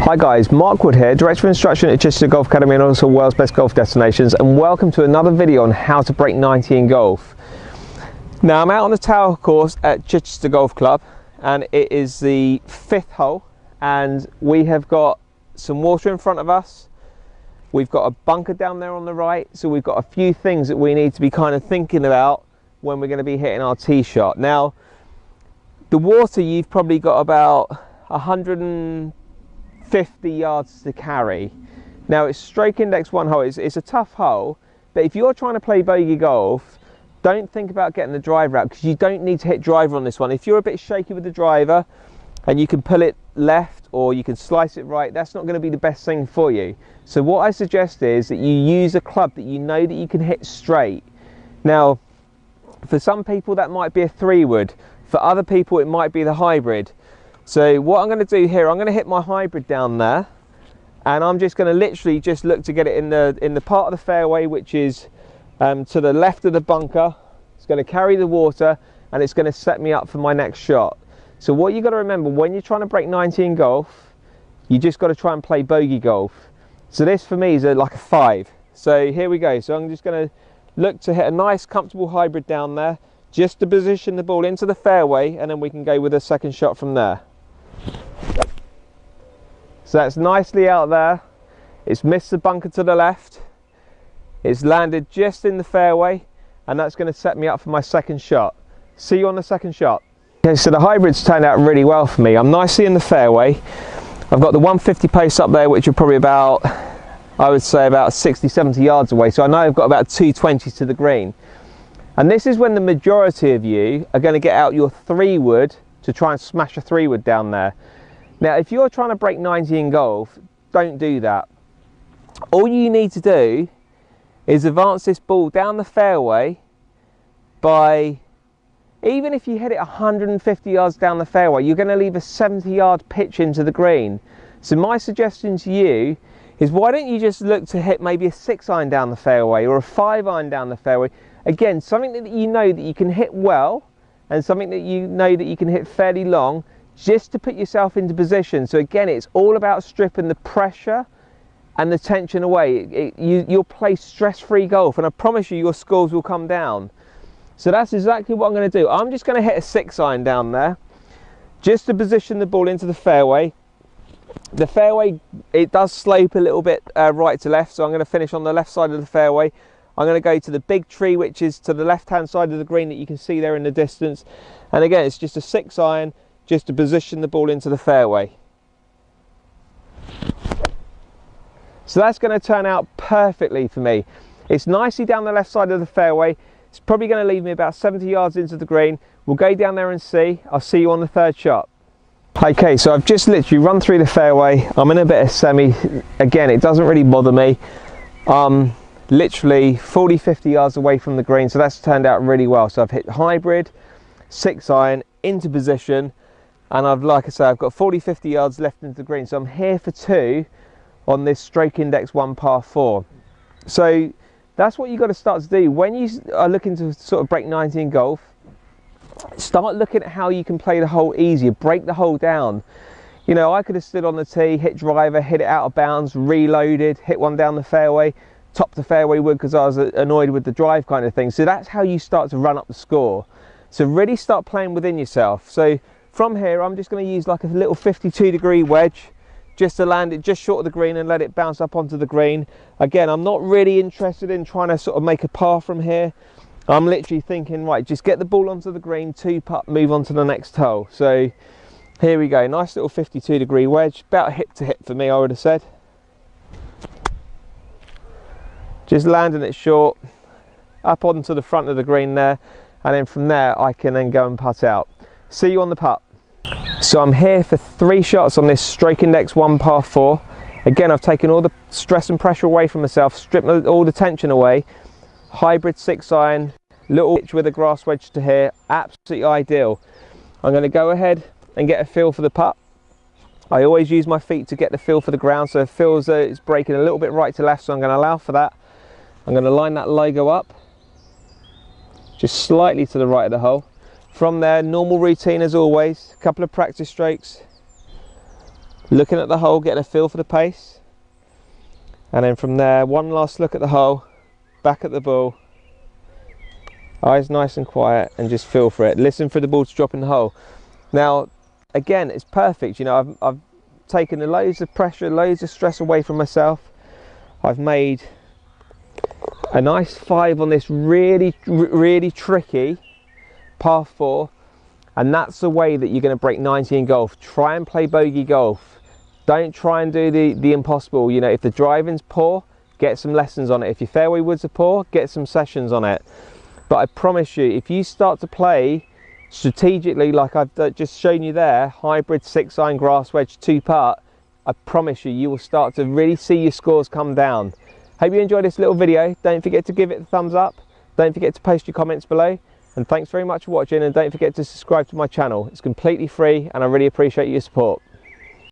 Hi guys, Mark Wood here, Director of Instruction at Chichester Golf Academy and also World's Best Golf Destinations, and welcome to another video on how to break 90 in golf. Now I'm out on the tower course at Chichester Golf Club and it is the 5th hole and we have got some water in front of us. We've got a bunker down there on the right, so we've got a few things that we need to be kind of thinking about when we're going to be hitting our tee shot. Now the water, you've probably got about 150 yards to carry. Now it's stroke index 1 hole. It's a tough hole, but if you're trying to play bogey golf, don't think about getting the driver out, because you don't need to hit driver on this one. If you're a bit shaky with the driver and you can pull it left or you can slice it right, that's not going to be the best thing for you. So what I suggest is that you use a club that you know that you can hit straight. Now for some people that might be a 3-wood, for other people it might be the hybrid. So what I'm going to do here, I'm going to hit my hybrid down there, and I'm just going to literally just look to get it in the part of the fairway which is to the left of the bunker. It's going to carry the water and it's going to set me up for my next shot. So what you've got to remember when you're trying to break 90 in golf, you just got to try and play bogey golf. So this for me is like a 5. So here we go. So I'm just going to look to hit a nice comfortable hybrid down there, just to position the ball into the fairway, and then we can go with a second shot from there. So that's nicely out there. It's missed the bunker to the left. It's landed just in the fairway, and that's going to set me up for my second shot. See you on the second shot. Okay, so the hybrid's turned out really well for me. I'm nicely in the fairway. I've got the 150 pace up there, which are probably about, I would say about 60-70 yards away. So I know I've got about 220 to the green. And this is when the majority of you are going to get out your 3-wood to try and smash a 3-wood down there. Now if you're trying to break 90 in golf, don't do that. All you need to do is advance this ball down the fairway by, even if you hit it 150 yards down the fairway, you're going to leave a 70-yard pitch into the green. So my suggestion to you is, why don't you just look to hit maybe a 6-iron down the fairway or a 5-iron down the fairway. Again, something that you know that you can hit well and something that you know that you can hit fairly long, just to put yourself into position. So again, it's all about stripping the pressure and the tension away. You'll play stress-free golf, and I promise you your scores will come down. So that's exactly what I'm going to do. I'm just going to hit a 6-iron down there, just to position the ball into the fairway. The fairway, it does slope a little bit right to left, so I'm going to finish on the left side of the fairway. I'm going to go to the big tree, which is to the left-hand side of the green that you can see there in the distance. And again, it's just a 6-iron, just to position the ball into the fairway. So that's going to turn out perfectly for me. It's nicely down the left side of the fairway. It's probably going to leave me about 70 yards into the green. We'll go down there and see. I'll see you on the third shot. Okay, so I've just literally run through the fairway. I'm in a bit of semi. Again, it doesn't really bother me. Literally 40-50 yards away from the green, so that's turned out really well. So I've hit hybrid, 6-iron into position, and I've, like I say, I've got 40-50 yards left into the green. So I'm here for 2 on this stroke index 1 par 4. So that's what you've got to start to do when you are looking to sort of break 90 in golf. Start looking at how you can play the hole easier, break the hole down. You know, I could have stood on the tee, hit driver, hit it out of bounds, reloaded, hit one down the fairway, top the fairway wood because I was annoyed with the drive kind of thing. So that's how you start to run up the score. So really start playing within yourself. So from here, I'm just going to use like a little 52-degree wedge just to land it just short of the green and let it bounce up onto the green. Again, I'm not really interested in trying to sort of make a par from here. I'm literally thinking, right, just get the ball onto the green, 2-putt, move on to the next hole. So here we go, nice little 52-degree wedge, about hip to hip for me, I would have said. Just landing it short, up onto the front of the green there, and then from there I can then go and putt out. See you on the putt. So I'm here for 3 shots on this stroke index 1 par 4. Again, I've taken all the stress and pressure away from myself, stripped all the tension away. Hybrid 6-iron, little pitch with a grass wedge to here, absolutely ideal. I'm going to go ahead and get a feel for the putt. I always use my feet to get the feel for the ground, so it feels that it's breaking a little bit right to left, so I'm going to allow for that. I'm going to line that logo up, just slightly to the right of the hole. From there, normal routine as always, a couple of practice strokes, looking at the hole, getting a feel for the pace, and then from there, one last look at the hole, back at the ball, eyes nice and quiet, and just feel for it. Listen for the ball to drop in the hole. Now, again, it's perfect. You know, I've taken loads of pressure, loads of stress away from myself. I've made a nice 5 on this really tricky par 4, and that's the way that you're going to break 90 in golf. Try and play bogey golf. Don't try and do the impossible. You know, if the driving's poor, get some lessons on it. If your fairway woods are poor, get some sessions on it. But I promise you, if you start to play strategically, like I've just shown you there, hybrid 6-iron, grass wedge, 2-putt, I promise you, you will start to really see your scores come down. Hope you enjoyed this little video. Don't forget to give it a thumbs up. Don't forget to post your comments below. And thanks very much for watching, and don't forget to subscribe to my channel. It's completely free and I really appreciate your support.